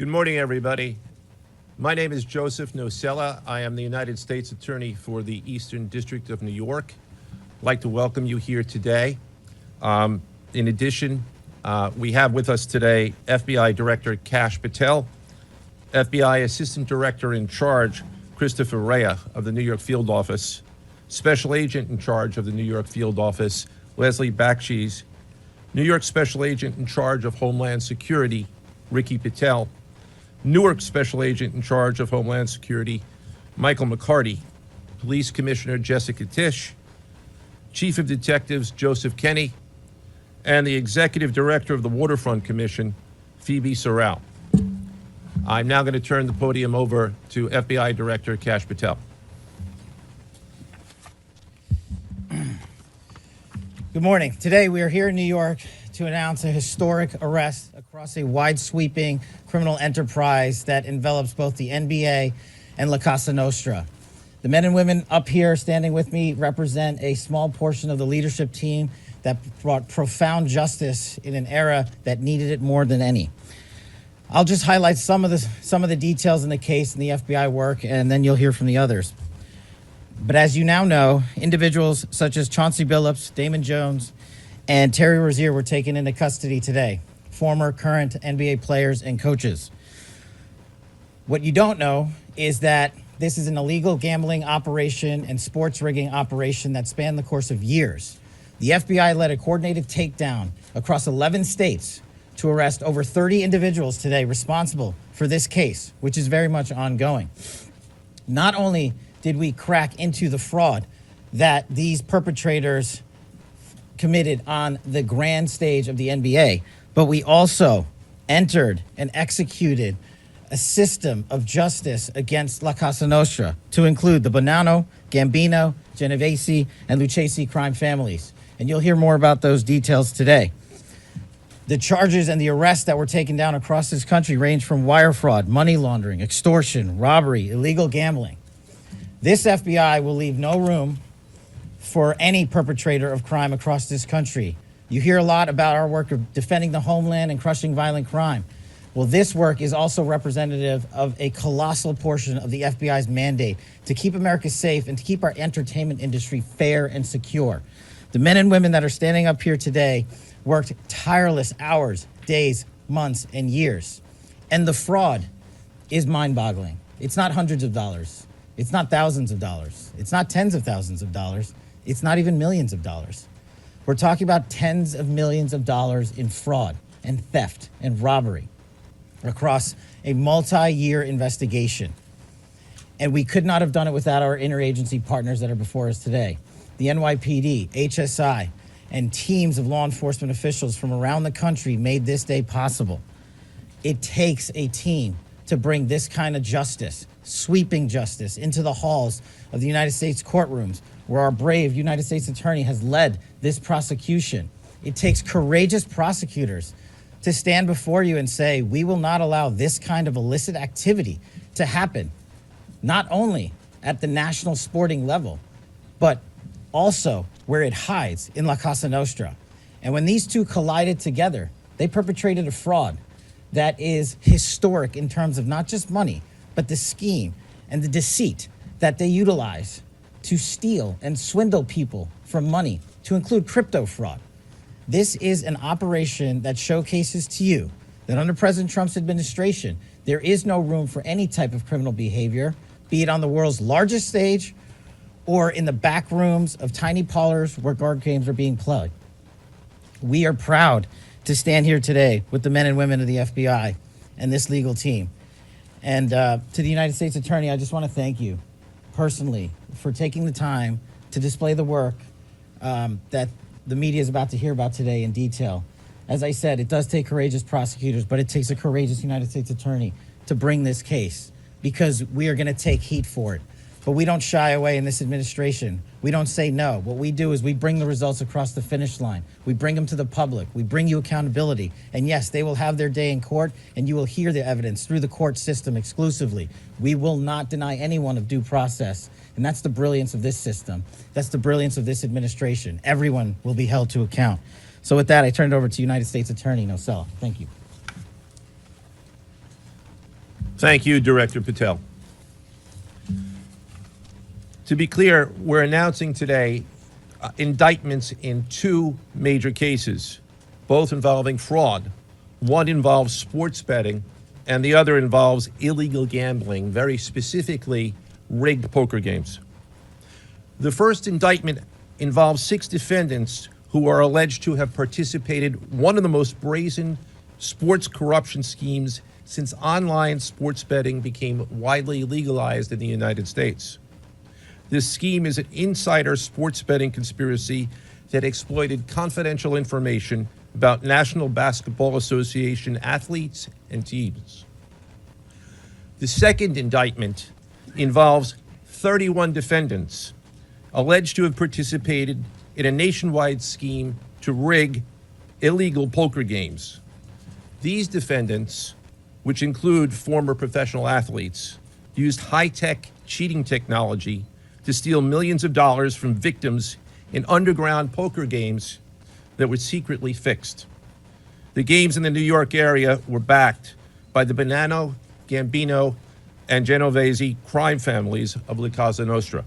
Good morning, everybody. My name is Joseph Nocella. I am the United States Attorney for the Eastern District of New York. I'd like to welcome you here today. In addition, we have with us today FBI Director Kash Patel, FBI Assistant Director in Charge Christopher Rea of the New York Field Office, Special Agent in Charge of the New York Field Office Leslie Bakshi's, New York Special Agent in Charge of Homeland Security Ricky Patel, Newark Special Agent in Charge of Homeland Security Michael McCarty, Police Commissioner Jessica Tisch, Chief of Detectives Joseph Kenny, and the Executive Director of the Waterfront Commission, Phoebe Sorrell. I'm now going to turn the podium over to FBI Director Kash Patel. Good morning. Today we are here in New York to announce a historic arrest across a wide-sweeping criminal enterprise that envelops both the NBA and Cosa Nostra. The men and women up here standing with me represent a small portion of the leadership team that brought profound justice in an era that needed it more than any. I'll just highlight some of the details in the case and the FBI work, and then you'll hear from the others. But as you now know, individuals such as Chauncey Billups, Damon Jones, and Terry Rozier were taken into custody today, former, current NBA players and coaches. What you don't know is that this is an illegal gambling operation and sports rigging operation that spanned the course of years. The FBI led a coordinated takedown across 11 states to arrest over 30 individuals today responsible for this case, which is very much ongoing. Not only did we crack into the fraud that these perpetrators committed on the grand stage of the NBA, but we also entered and executed a system of justice against La Cosa Nostra to include the Bonanno, Gambino, Genovese, and Lucchese crime families. And you'll hear more about those details today. The charges and the arrests that were taken down across this country range from wire fraud, money laundering, extortion, robbery, illegal gambling. This FBI will leave no room for any perpetrator of crime across this country. You hear a lot about our work of defending the homeland and crushing violent crime. Well, this work is also representative of a colossal portion of the FBI's mandate to keep America safe and to keep our entertainment industry fair and secure. The men and women that are standing up here today worked tireless hours, days, months, and years. And the fraud is mind-boggling. It's not hundreds of dollars. It's not thousands of dollars. It's not tens of thousands of dollars. It's not even millions of dollars. We're talking about tens of millions of dollars in fraud and theft and robbery across a multi-year investigation. And we could not have done it without our interagency partners that are before us today. The NYPD, HSI, and teams of law enforcement officials from around the country made this day possible. It takes a team to bring this kind of justice, sweeping justice, into the halls of the United States courtrooms, where our brave United States attorney has led this prosecution. It takes courageous prosecutors to stand before you and say, we will not allow this kind of illicit activity to happen, not only at the national sporting level, but also where it hides in La Cosa Nostra. And when these two collided together, they perpetrated a fraud that is historic in terms of not just money, but the scheme and the deceit that they utilize to steal and swindle people for money, to include crypto fraud. This is an operation that showcases to you that under President Trump's administration, there is no room for any type of criminal behavior, be it on the world's largest stage or in the back rooms of tiny parlors where card games are being played. We are proud to stand here today with the men and women of the FBI and this legal team. And to the United States Attorney, I just want to thank you personally for taking the time to display the work that the media is about to hear about today in detail. As I said, it does take courageous prosecutors, but it takes a courageous United States Attorney to bring this case, because we are going to take heat for it. But we don't shy away in this administration. We don't say no. What we do is we bring the results across the finish line. We bring them to the public. We bring you accountability. And yes, they will have their day in court, and you will hear the evidence through the court system exclusively. We will not deny anyone of due process. And that's the brilliance of this system. That's the brilliance of this administration. Everyone will be held to account. So with that, I turn it over to United States Attorney Nocella. Thank you. Thank you, Director Patel. To be clear, we're announcing today indictments in two major cases, both involving fraud. One involves sports betting, and the other involves illegal gambling, very specifically rigged poker games. The first indictment involves 6 defendants who are alleged to have participated in one of the most brazen sports corruption schemes since online sports betting became widely legalized in the United States. This scheme is an insider sports betting conspiracy that exploited confidential information about National Basketball Association athletes and teams. The second indictment involves 31 defendants alleged to have participated in a nationwide scheme to rig illegal poker games. These defendants, which include former professional athletes, used high-tech cheating technology to steal millions of dollars from victims in underground poker games that were secretly fixed. The games in the New York area were backed by the Bonanno, Gambino, and Genovese crime families of La Cosa Nostra.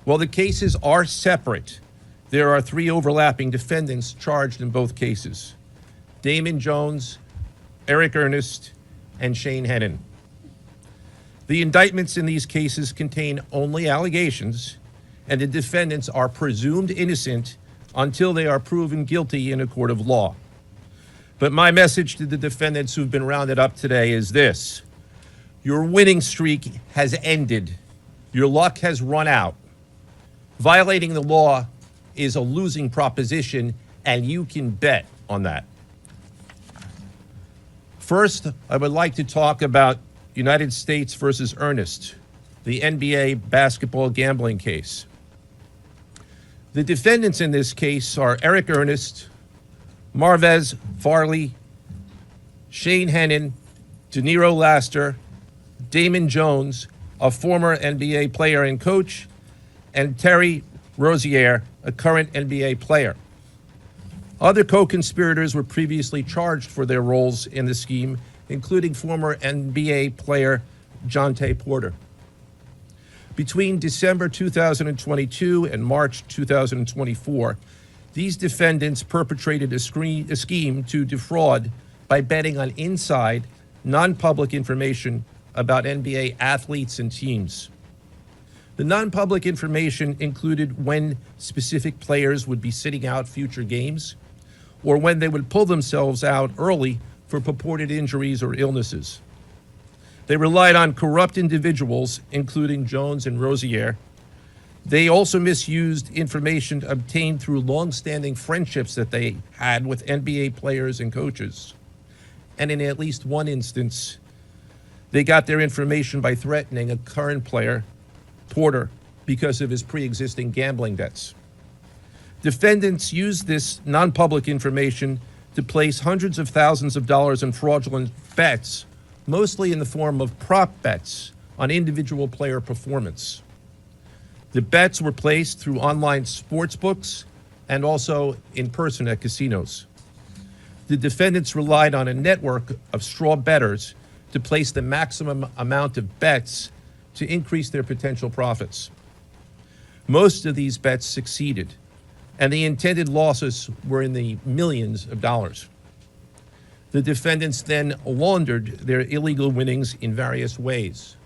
While the cases are separate, there are 3 overlapping defendants charged in both cases: Damon Jones, Eric Ernest, and Shane Hennon. The indictments in these cases contain only allegations, and the defendants are presumed innocent until they are proven guilty in a court of law. But my message to the defendants who've been rounded up today is this: your winning streak has ended. Your luck has run out. Violating the law is a losing proposition, and you can bet on that. First, I would like to talk about United States versus Ernest, the NBA basketball gambling case. The defendants in this case are Eric Ernest, Marvez Farley, Shane Hennon, De Niro Laster, Damon Jones, a former NBA player and coach, and Terry Rozier, a current NBA player. Other co-conspirators were previously charged for their roles in the scheme, including former NBA player Jonte Porter. Between December 2022 and March 2024, these defendants perpetrated a scheme to defraud by betting on inside, non-public information about NBA athletes and teams. The non-public information included when specific players would be sitting out future games, or when they would pull themselves out early for purported injuries or illnesses. They relied on corrupt individuals, including Jones and Rozier. They also misused information obtained through long-standing friendships that they had with NBA players and coaches. And in at least one instance, they got their information by threatening a current player, Porter, because of his pre-existing gambling debts. Defendants used this non-public information to place hundreds of thousands of dollars in fraudulent bets, mostly in the form of prop bets on individual player performance. The bets were placed through online sports books and also in person at casinos. The defendants relied on a network of straw bettors to place the maximum amount of bets to increase their potential profits. Most of these bets succeeded, and the intended losses were in the millions of dollars. The defendants then laundered their illegal winnings in various ways: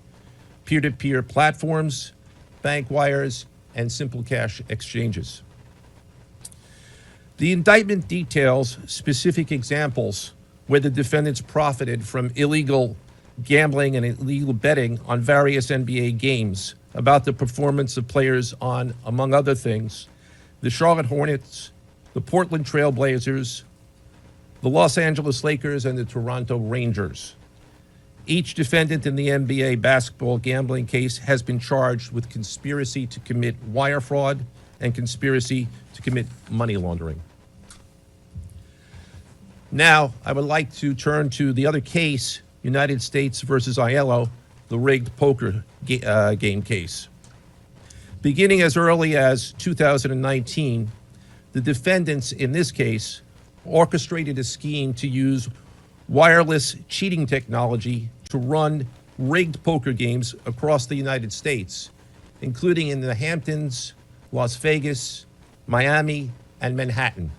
peer-to-peer platforms, bank wires, and simple cash exchanges. The indictment details specific examples where the defendants profited from illegal gambling and illegal betting on various NBA games about the performance of players on, among other things, the Charlotte Hornets, the Portland Trail Blazers, the Los Angeles Lakers, and the Toronto Rangers. Each defendant in the NBA basketball gambling case has been charged with conspiracy to commit wire fraud and conspiracy to commit money laundering. Now, I would like to turn to the other case, United States versus Aiello, the rigged poker game case. Beginning as early as 2019, the defendants in this case orchestrated a scheme to use wireless cheating technology to run rigged poker games across the United States, including in the Hamptons, Las Vegas, Miami, and Manhattan.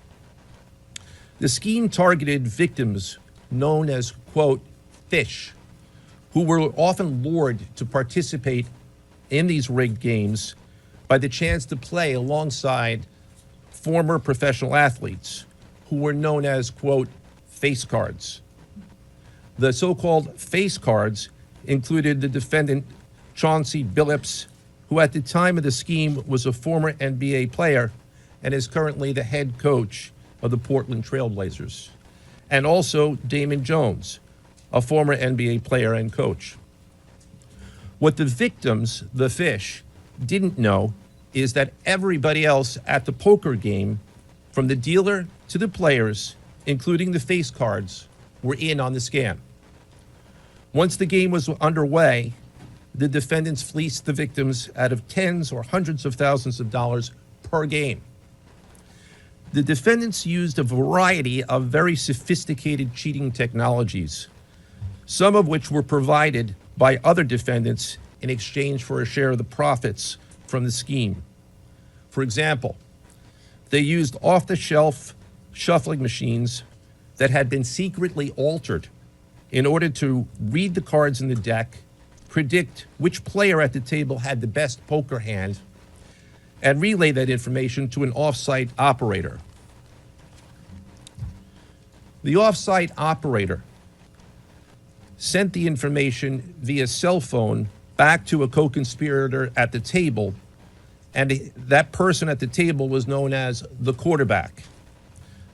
The scheme targeted victims known as, quote, fish, who were often lured to participate in these rigged games by the chance to play alongside former professional athletes who were known as, quote, face cards. The so-called face cards included the defendant Chauncey Billups, who at the time of the scheme was a former NBA player and is currently the head coach of the Portland Trail Blazers, and also Damon Jones, a former NBA player and coach. What the victims, the fish, didn't know is that everybody else at the poker game, from the dealer to the players, including the face cards, were in on the scam. Once the game was underway, the defendants fleeced the victims out of tens or hundreds of thousands of dollars per game. The defendants used a variety of very sophisticated cheating technologies, some of which were provided by other defendants in exchange for a share of the profits from the scheme. For example, they used off-the-shelf shuffling machines that had been secretly altered in order to read the cards in the deck, predict which player at the table had the best poker hand, and relay that information to an off-site operator. The off-site operator sent the information via cell phone back to a co-conspirator at the table, and that person at the table was known as the quarterback.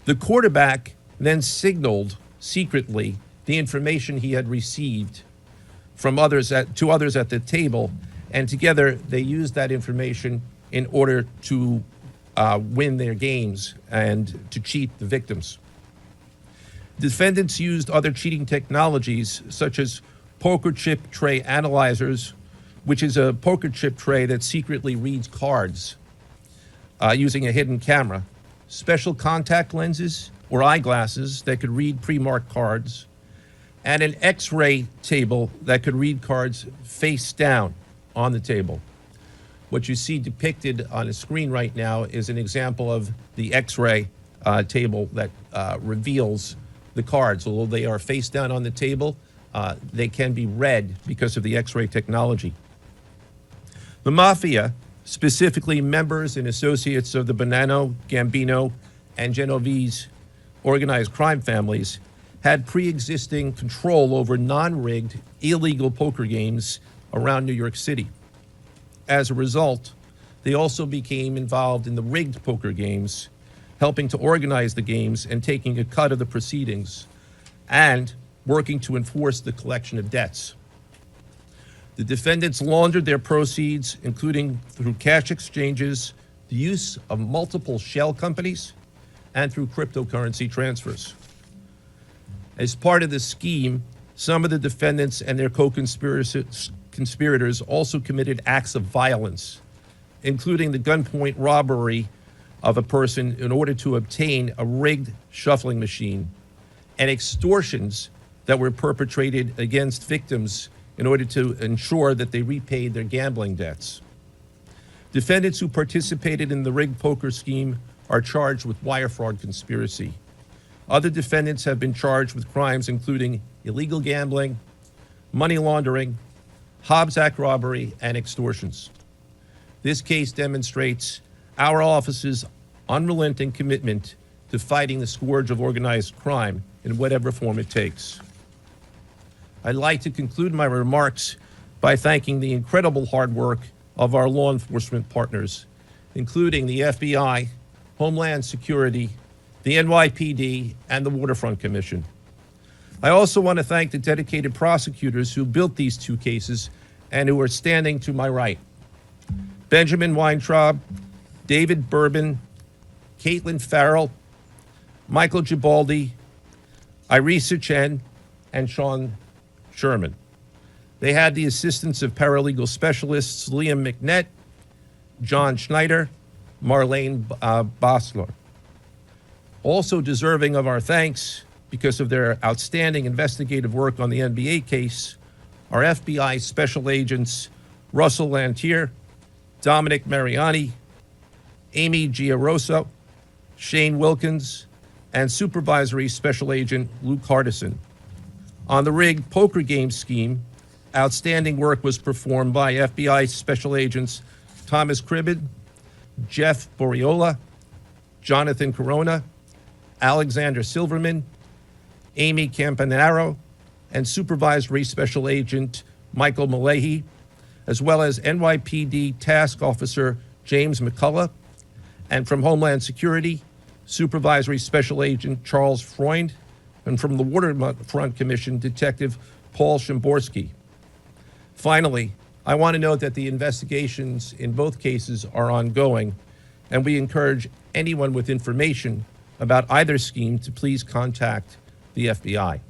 The quarterback then signaled secretly the information he had received from to others at the table, and together they used that information in order to win their games and to cheat the victims. Defendants used other cheating technologies such as poker chip tray analyzers, which is a poker chip tray that secretly reads cards using a hidden camera, special contact lenses or eyeglasses that could read pre-marked cards, and an X-ray table that could read cards face down on the table. What you see depicted on the screen right now is an example of the X-ray table that reveals the cards. Although they are face down on the table, they can be read because of the X-ray technology. The Mafia, specifically members and associates of the Bonanno, Gambino, and Genovese organized crime families, had pre-existing control over non-rigged, illegal poker games around New York City. As a result, they also became involved in the rigged poker games, helping to organize the games and taking a cut of the proceedings, and working to enforce the collection of debts. The defendants laundered their proceeds, including through cash exchanges, the use of multiple shell companies, and through cryptocurrency transfers. As part of the scheme, some of the defendants and their co-conspirators also committed acts of violence, including the gunpoint robbery of a person in order to obtain a rigged shuffling machine, and extortions that were perpetrated against victims in order to ensure that they repaid their gambling debts. Defendants who participated in the rigged poker scheme are charged with wire fraud conspiracy. Other defendants have been charged with crimes including illegal gambling, money laundering, Hobbs Act robbery, and extortions. This case demonstrates our office's unrelenting commitment to fighting the scourge of organized crime in whatever form it takes. I'd like to conclude my remarks by thanking the incredible hard work of our law enforcement partners, including the FBI, Homeland Security, the NYPD, and the Waterfront Commission. I also want to thank the dedicated prosecutors who built these two cases and who are standing to my right. Benjamin Weintraub, David Bourbon, Caitlin Farrell, Michael Gibaldi, Irisa Chen, and Sean Sherman. They had the assistance of paralegal specialists Liam McNett, John Schneider, Marlene Bosler. Also deserving of our thanks because of their outstanding investigative work on the NBA case our FBI Special Agents Russell Lantier, Dominic Mariani, Amy Giaroso, Shane Wilkins, and Supervisory Special Agent Luke Hardison. On the rigged poker game scheme, outstanding work was performed by FBI Special Agents Thomas Cribbin, Jeff Boriola, Jonathan Corona, Alexander Silverman, Amy Campanaro, and Supervisory Special Agent Michael Malahy, as well as NYPD Task Officer James McCullough, and from Homeland Security, Supervisory Special Agent Charles Freund, and from the Waterfront Commission, Detective Paul Shimborski. Finally, I want to note that the investigations in both cases are ongoing, and we encourage anyone with information about either scheme to please contact the FBI.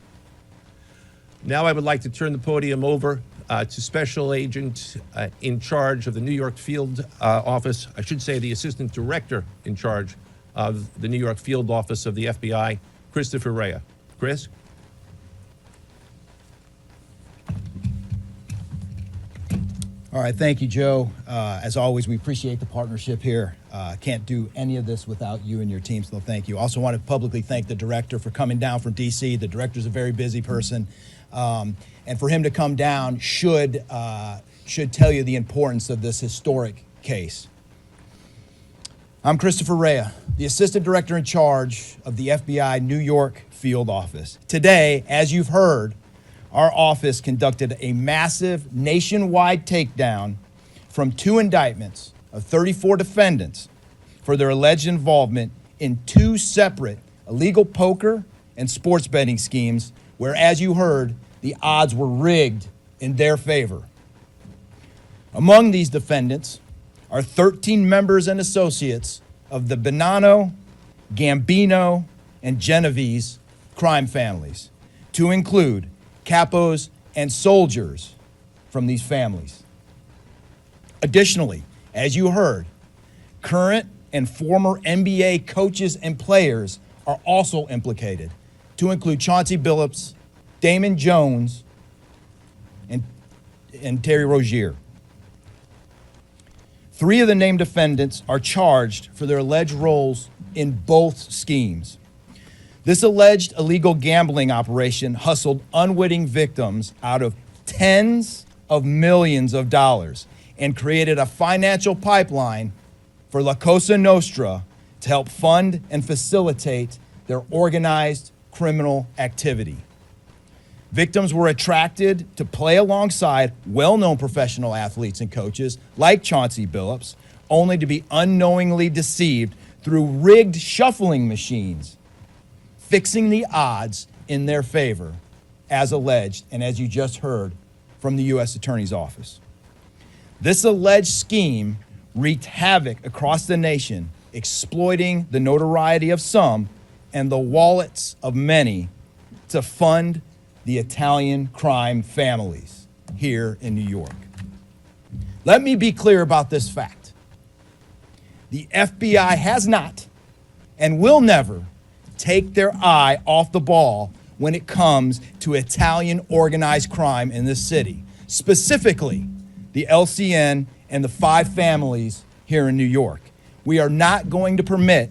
Now I would like to turn the podium over to Special Agent in charge of the New York Field Office, I should say the Assistant Director in charge of the New York Field Office of the FBI, Christopher Rea. Chris? All right, thank you, Joe. As always, we appreciate the partnership here. Can't do any of this without you and your team, so thank you. Also want to publicly thank the director for coming down from D.C. The director's a very busy person, and for him to come down should tell you the importance of this historic case. I'm Christopher Rea, the Assistant Director in charge of the FBI New York Field Office. Today, as you've heard, our office conducted a massive nationwide takedown from 2 indictments of 34 defendants for their alleged involvement in 2 separate illegal poker and sports betting schemes where, as you heard, the odds were rigged in their favor. Among these defendants are 13 members and associates of the Bonanno, Gambino, and Genovese crime families, to include capos and soldiers from these families. Additionally, as you heard, current and former NBA coaches and players are also implicated, to include Chauncey Billups, Damon Jones, and Terry Rozier. 3 of the named defendants are charged for their alleged roles in both schemes. This alleged illegal gambling operation hustled unwitting victims out of tens of millions of dollars and created a financial pipeline for Cosa Nostra to help fund and facilitate their organized criminal activity. Victims were attracted to play alongside well-known professional athletes and coaches like Chauncey Billups, only to be unknowingly deceived through rigged shuffling machines, fixing the odds in their favor, as alleged and as you just heard from the U.S. Attorney's Office. This alleged scheme wreaked havoc across the nation, exploiting the notoriety of some and the wallets of many to fund the Italian crime families here in New York. Let me be clear about this fact. The FBI has not and will never take their eye off the ball when it comes to Italian organized crime in this city, specifically the LCN and the 5 families here in New York. We are not going to permit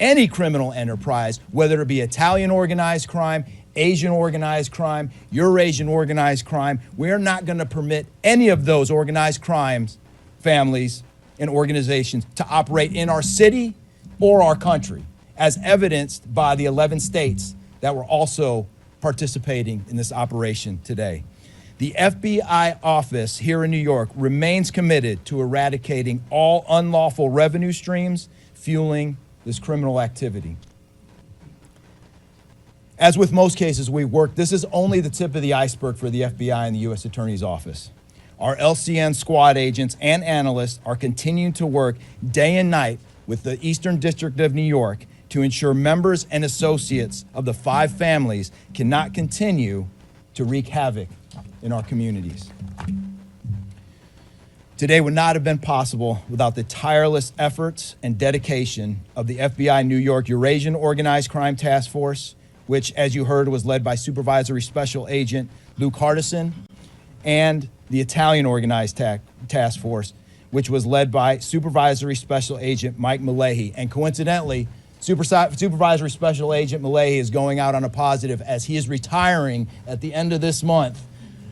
any criminal enterprise, whether it be Italian organized crime, Asian organized crime, Eurasian organized crime. We're not going to permit any of those organized crimes, families, and organizations to operate in our city or our country, as evidenced by the 11 states that were also participating in this operation today. The FBI office here in New York remains committed to eradicating all unlawful revenue streams fueling this criminal activity. As with most cases we work, this is only the tip of the iceberg for the FBI and the U.S. Attorney's Office. Our LCN squad agents and analysts are continuing to work day and night with the Eastern District of New York to ensure members and associates of the 5 families cannot continue to wreak havoc in our communities. Today would not have been possible without the tireless efforts and dedication of the FBI New York Eurasian Organized Crime Task Force, which, as you heard, was led by Supervisory Special Agent Luke Hardison, and the Italian organized task force, which was led by Supervisory Special Agent Mike Malahy. And coincidentally, Supervisory Special Agent Malahy is going out on a positive as he is retiring at the end of this month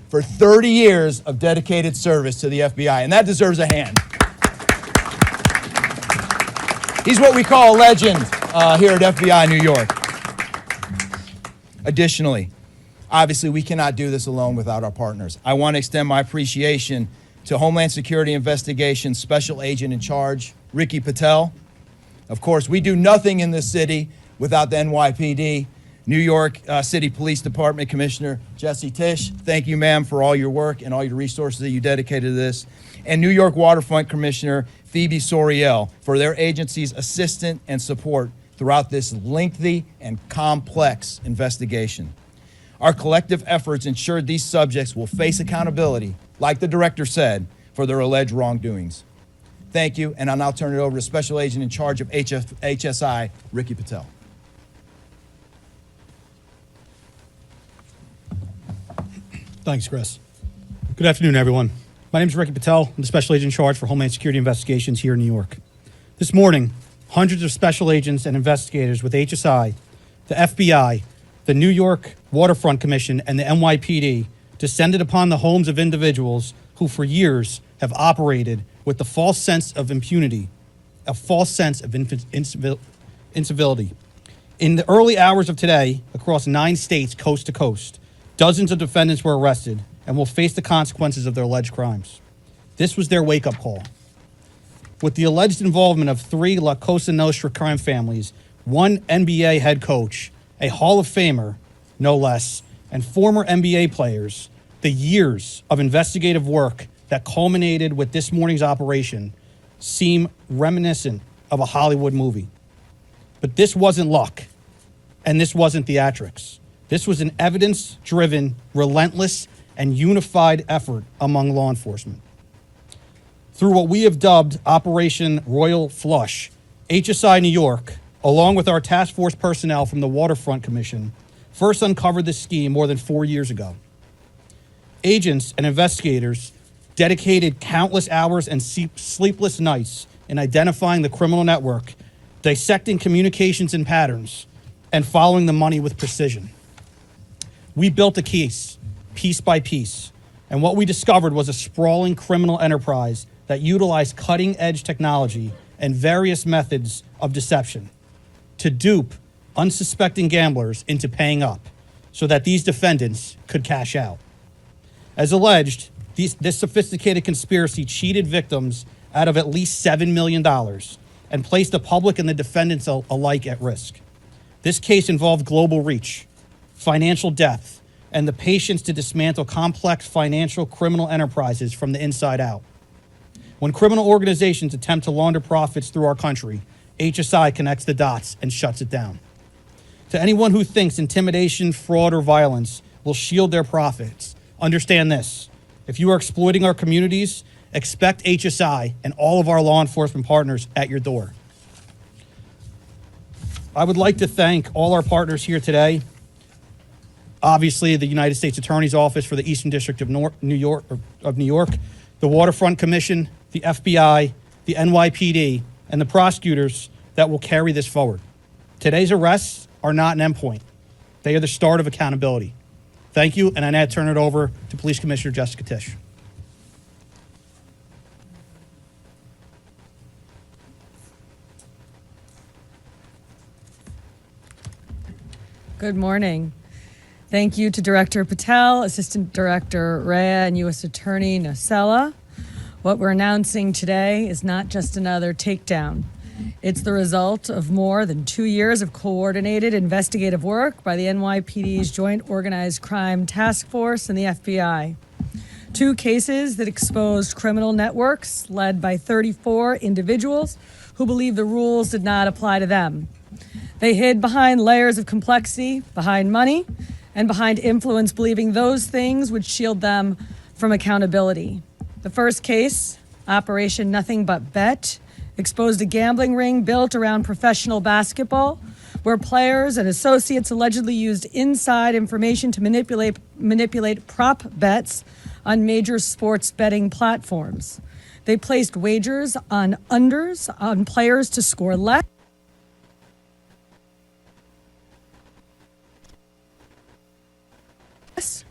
for 30 years of dedicated service to the FBI, and that deserves a hand. He's what we call a legend here at FBI New York. Additionally, obviously, we cannot do this alone without our partners. I want to extend my appreciation to Homeland Security Investigations Special Agent in Charge, Ricky Patel. Of course, we do nothing in this city without the NYPD. New York City Police Department Commissioner Jesse Tisch, thank you, ma'am, for all your work and all your resources that you dedicated to this. And New York Waterfront Commissioner Phoebe Soriel for their agency's assistance and support throughout this lengthy and complex investigation. Our collective efforts ensured these subjects will face accountability, like the director said, for their alleged wrongdoings. Thank you, and I'll now turn it over to Special Agent in charge of HSI, Ricky Patel. Thanks, Chris. Good afternoon, everyone. My name is Ricky Patel. I'm the Special Agent in charge for Homeland Security Investigations here in New York. This morning, hundreds of special agents and investigators with HSI, the FBI, the New York Waterfront Commission, and the NYPD descended upon the homes of individuals who for years have operated with the false sense of impunity, a false sense of incivility. In the early hours of today, across 9 states, coast to coast, dozens of defendants were arrested and will face the consequences of their alleged crimes. This was their wake-up call. With the alleged involvement of 3 Cosa Nostra crime families, 1 NBA head coach, a Hall of Famer, no less, and former NBA players, the years of investigative work that culminated with this morning's operation seem reminiscent of a Hollywood movie. But this wasn't luck, and this wasn't theatrics. This was an evidence-driven, relentless, and unified effort among law enforcement. Through what we have dubbed Operation Royal Flush, HSI New York, along with our task force personnel from the Waterfront Commission, first uncovered this scheme more than 4 years ago. Agents and investigators dedicated countless hours and sleepless nights in identifying the criminal network, dissecting communications and patterns, and following the money with precision. We built a case, piece by piece, and what we discovered was a sprawling criminal enterprise that utilized cutting-edge technology and various methods of deception to dupe unsuspecting gamblers into paying up so that these defendants could cash out. As alleged, this sophisticated conspiracy cheated victims out of at least $7 million and placed the public and the defendants alike at risk. This case involved global reach, financial depth, and the patience to dismantle complex financial criminal enterprises from the inside out. When criminal organizations attempt to launder profits through our country, HSI connects the dots and shuts it down. To anyone who thinks intimidation, fraud, or violence will shield their profits, understand this. If you are exploiting our communities, expect HSI and all of our law enforcement partners at your door. I would like to thank all our partners here today. Obviously, the United States Attorney's Office for the Eastern District of New York, the Waterfront Commission, the FBI, the NYPD, and the prosecutors that will carry this forward. Today's arrests are not an endpoint. They are the start of accountability. Thank you, and I now turn it over to Police Commissioner Jessica Tisch. Good morning. Thank you to Director Patel, Assistant Director Rea, and U.S. Attorney Nostra. What we're announcing today is not just another takedown. It's the result of more than 2 years of coordinated investigative work by the NYPD's Joint Organized Crime Task Force and the FBI. 2 cases that exposed criminal networks led by 34 individuals who believed the rules did not apply to them. They hid behind layers of complexity, behind money, and behind influence, believing those things would shield them from accountability. The first case, Operation Nothing But Bet, exposed a gambling ring built around professional basketball, where players and associates allegedly used inside information to manipulate prop bets on major sports betting platforms. They placed wagers on unders on players to score less,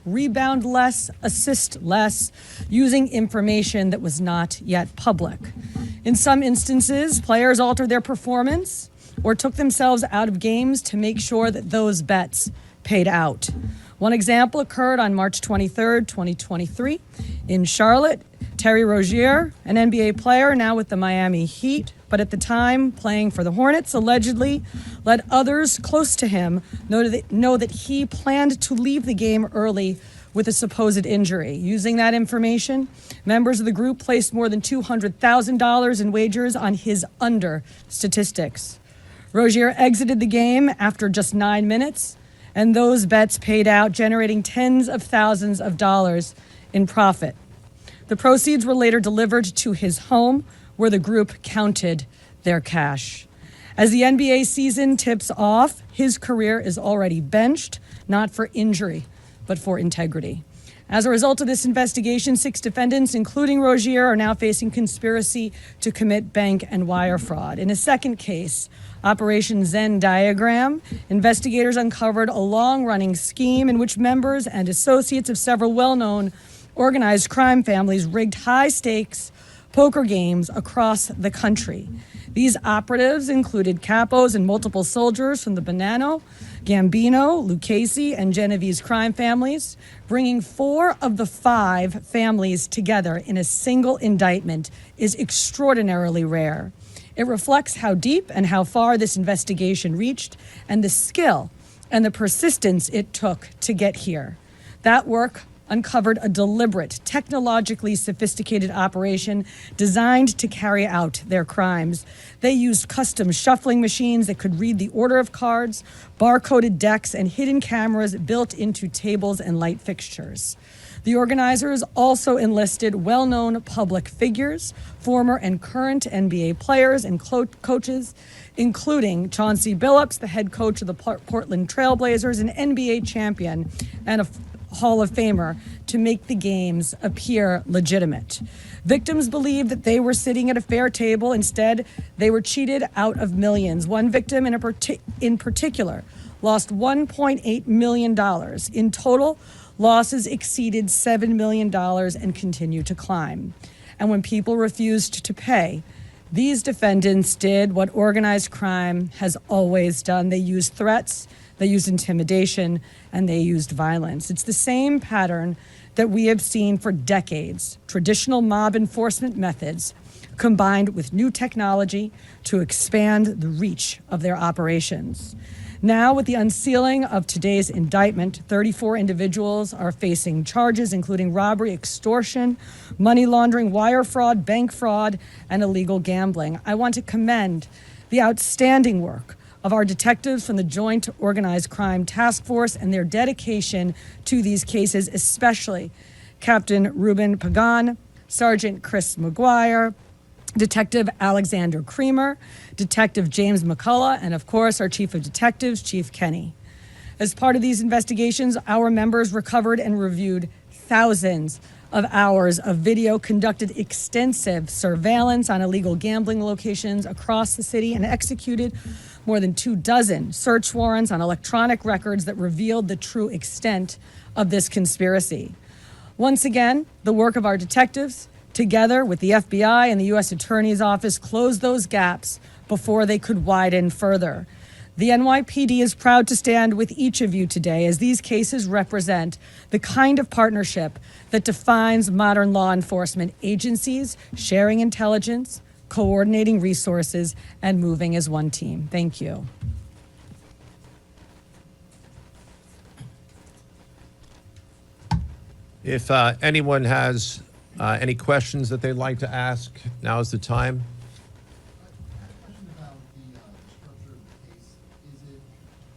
rebound less, assist less, using information that was not yet public. In some instances, players altered their performance or took themselves out of games to make sure that those bets paid out. One example occurred on March 23rd, 2023, in Charlotte. Terry Rozier, an NBA player now with the Miami Heat, but at the time playing for the Hornets, allegedly let others close to him know that he planned to leave the game early with a supposed injury. Using that information, members of the group placed more than $200,000 in wagers on his under statistics. Rozier exited the game after just 9 minutes, and those bets paid out, generating tens of thousands of dollars in profit. The proceeds were later delivered to his home, where the group counted their cash. As the NBA season tips off, his career is already benched, not for injury, but for integrity. As a result of this investigation, 6 defendants, including Rozier, are now facing conspiracy to commit bank and wire fraud. In a second case, Operation Zen Diagram, investigators uncovered a long-running scheme in which members and associates of several well-known organized crime families rigged high-stakes poker games across the country. These operatives included capos and multiple soldiers from the Bonanno, Gambino, Lucchese, and Genovese crime families. Bringing 4 of the 5 families together in a single indictment is extraordinarily rare. It reflects how deep and how far this investigation reached and the skill and the persistence it took to get here. That work uncovered a deliberate, technologically sophisticated operation designed to carry out their crimes. They used custom shuffling machines that could read the order of cards, barcoded decks, and hidden cameras built into tables and light fixtures. The organizers also enlisted well-known public figures, former and current NBA players and coaches, including Chauncey Billups, the head coach of the Portland Trail Blazers, an NBA champion and a Hall of Famer, to make the games appear legitimate. Victims believed that they were sitting at a fair table. Instead, they were cheated out of millions. One victim in particular lost $1.8 million. In total, losses exceeded $7 million and continue to climb. And when people refused to pay, these defendants did what organized crime has always done. They used threats, they used intimidation, and they used violence. It's the same pattern that we have seen for decades. Traditional mob enforcement methods combined with new technology to expand the reach of their operations. Now, with the unsealing of today's indictment, 34 individuals are facing charges, including robbery, extortion, money laundering, wire fraud, bank fraud, and illegal gambling. I want to commend the outstanding work of our detectives from the Joint Organized Crime Task Force and their dedication to these cases, especially Captain Ruben Pagan, Sergeant Chris McGuire, Detective Alexander Creamer, Detective James McCullough, and of course, our Chief of Detectives, Chief Kenny. As part of these investigations, our members recovered and reviewed thousands of hours of video, conducted extensive surveillance on illegal gambling locations across the city, and executed more than 24 search warrants on electronic records that revealed the true extent of this conspiracy. Once again, the work of our detectives, together with the FBI and the U.S. Attorney's Office, closed those gaps before they could widen further. The NYPD is proud to stand with each of you today, as these cases represent the kind of partnership that defines modern law enforcement agencies, sharing intelligence, coordinating resources, and moving as one team. Thank you. If anyone has any questions that they'd like to ask, now is the time. Question about the structure of the case. Is it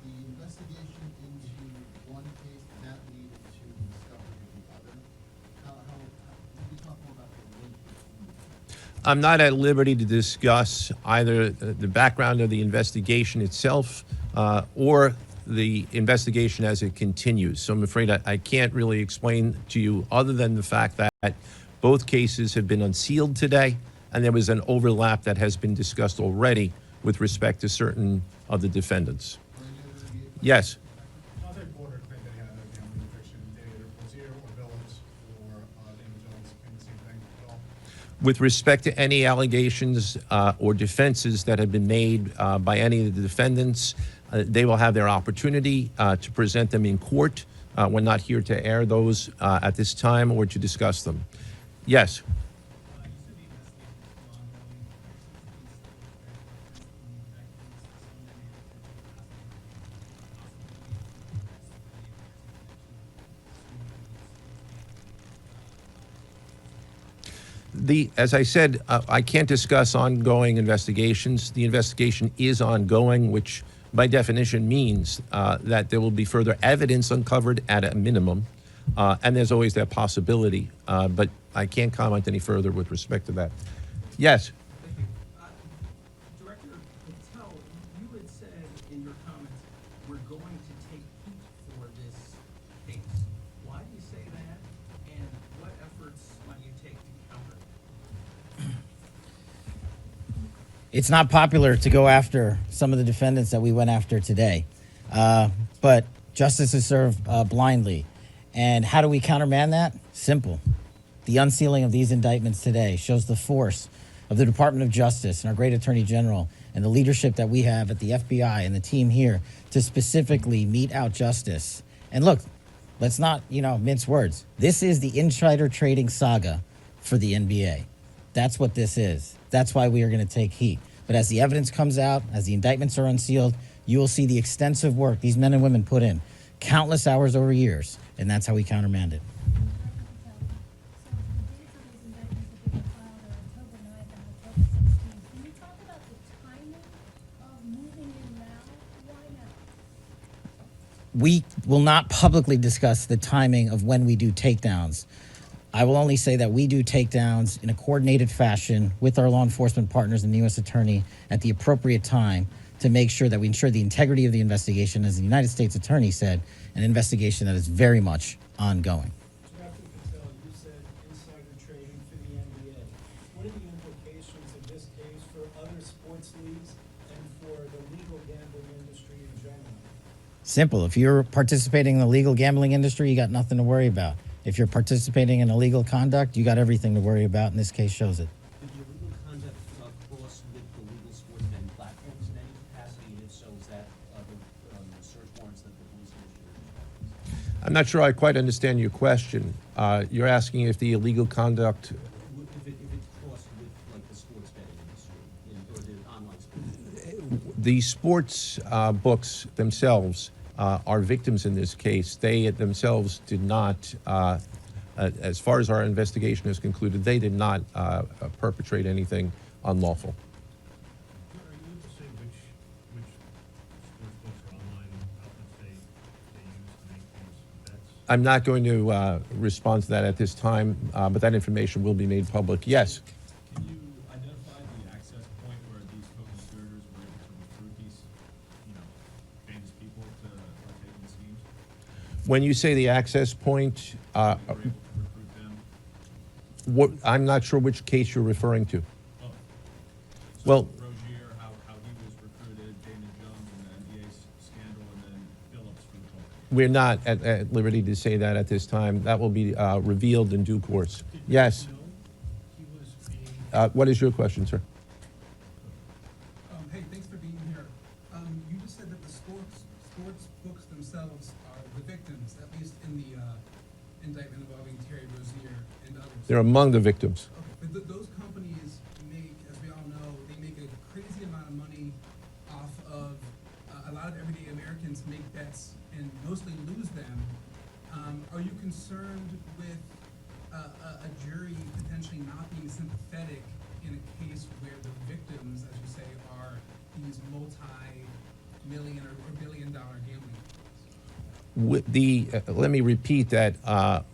the investigation into one case that lead to discovery of the other? Can you talk more about the link between them? I'm not at liberty to discuss either the background of the investigation itself or the investigation as it continues. So I'm afraid I can't really explain to you other than the fact that both cases have been unsealed today, and there was an overlap that has been discussed already with respect to certain of the defendants. Yes. Other border claim that he had a gambling addiction, David Rosier or Billups or Damon Jones, claim the same thing at all? With respect to any allegations or defenses that have been made by any of the defendants, they will have their opportunity to present them in court. We're not here to air those at this time or to discuss them. Yes. As I said, I can't discuss ongoing investigations. The investigation is ongoing, which by definition means that there will be further evidence uncovered at a minimum, and there's always that possibility, but I can't comment any further with respect to that. Yes. Thank you. Director Patel, you had said in your comments, we're going to take heat for this case. Why do you say that, and what efforts might you take to counter it? It's not popular to go after some of the defendants that we went after today, but justice is served blindly. And how do we countermand that? Simple. The unsealing of these indictments today shows the force of the Department of Justice and our great Attorney General and the leadership that we have at the FBI and the team here to specifically mete out justice. And look, let's not, mince words. This is the insider trading saga for the NBA. That's what this is. That's why we are going to take heat. But as the evidence comes out, as the indictments are unsealed, you will see the extensive work these men and women put in, countless hours over years, and that's how we countermand it. We will not publicly discuss the timing of when we do takedowns. I will only say that we do takedowns in a coordinated fashion with our law enforcement partners and the U.S. Attorney at the appropriate time to make sure that we ensure the integrity of the investigation, as the United States Attorney said, an investigation that is very much ongoing. Dr. Patel, you said insider trading for the NBA. What are the implications of this case for other sports leagues and for the legal gambling industry in general? Simple. If you're participating in the legal gambling industry, you got nothing to worry about. If you're participating in illegal conduct, you got everything to worry about, and this case shows it. Did the illegal conduct cross with the legal sport betting platforms in any capacity? And if so, is that the search warrants that the police issued? I'm not sure I quite understand your question. You're asking if the illegal conduct, If it crossed with like the sports betting industry or the online sports? the sports books themselves are victims in this case. They themselves did not, as far as our investigation is concluded, they did not perpetrate anything unlawful. Are you able to say which sports books or online outlets they use to make these bets? I'm not going to respond to that at this time, but that information will be made public. Yes. Can you identify the access point where these co-conspirators were able to recruit these, famous people to partake in the schemes? When you say the access point, They were able to recruit them? I'm not sure which case you're referring to. Oh. Well- Rozier, how he was recruited, Damon Jones in the NBA scandal, and then Billups for the cocaine. We're not at liberty to say that at this time. That will be revealed in due course. Yes. No, he was being, What is your question, sir? Hey, thanks for being here. You just said that the sports books themselves are the victims, at least in the indictment involving Terry Rozier and others. They're among the victims. Okay, but those companies make, as we all know, they make a crazy amount of money off of a lot of everyday Americans make bets and mostly lose them. Are you concerned with a jury potentially not being sympathetic in a case where the victims, as you say, are these multi-million or billion-dollar gambling companies? Let me repeat that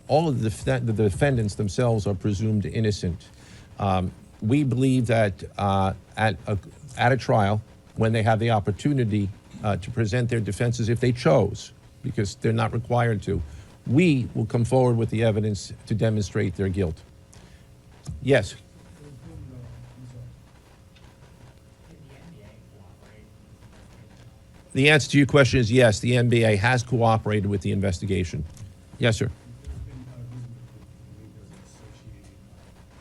all of the defendants themselves are presumed innocent. We believe that at a trial, when they have the opportunity to present their defenses if they chose, because they're not required to. We will come forward with the evidence to demonstrate their guilt. Yes. The answer to your question is yes, the NBA has cooperated with the investigation. Yes, sir. There's been reason to believe there's an associated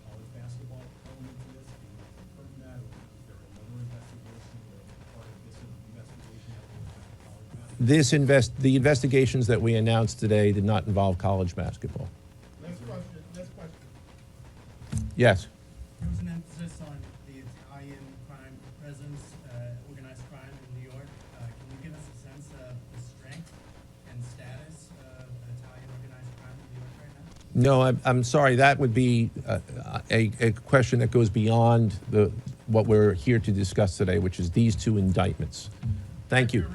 college basketball element to this. Can you confirm that, or is there another investigation or part of this investigation that will affect college basketball? The investigations that we announced today did not involve college basketball. Next question, next question. Yes. There was an emphasis on the Italian crime presence, organized crime in New York. Can you give us a sense of the strength and status of Italian organized crime in New York right now? No, I'm sorry. That would be a question that goes beyond what we're here to discuss today, which is these two indictments. Thank you.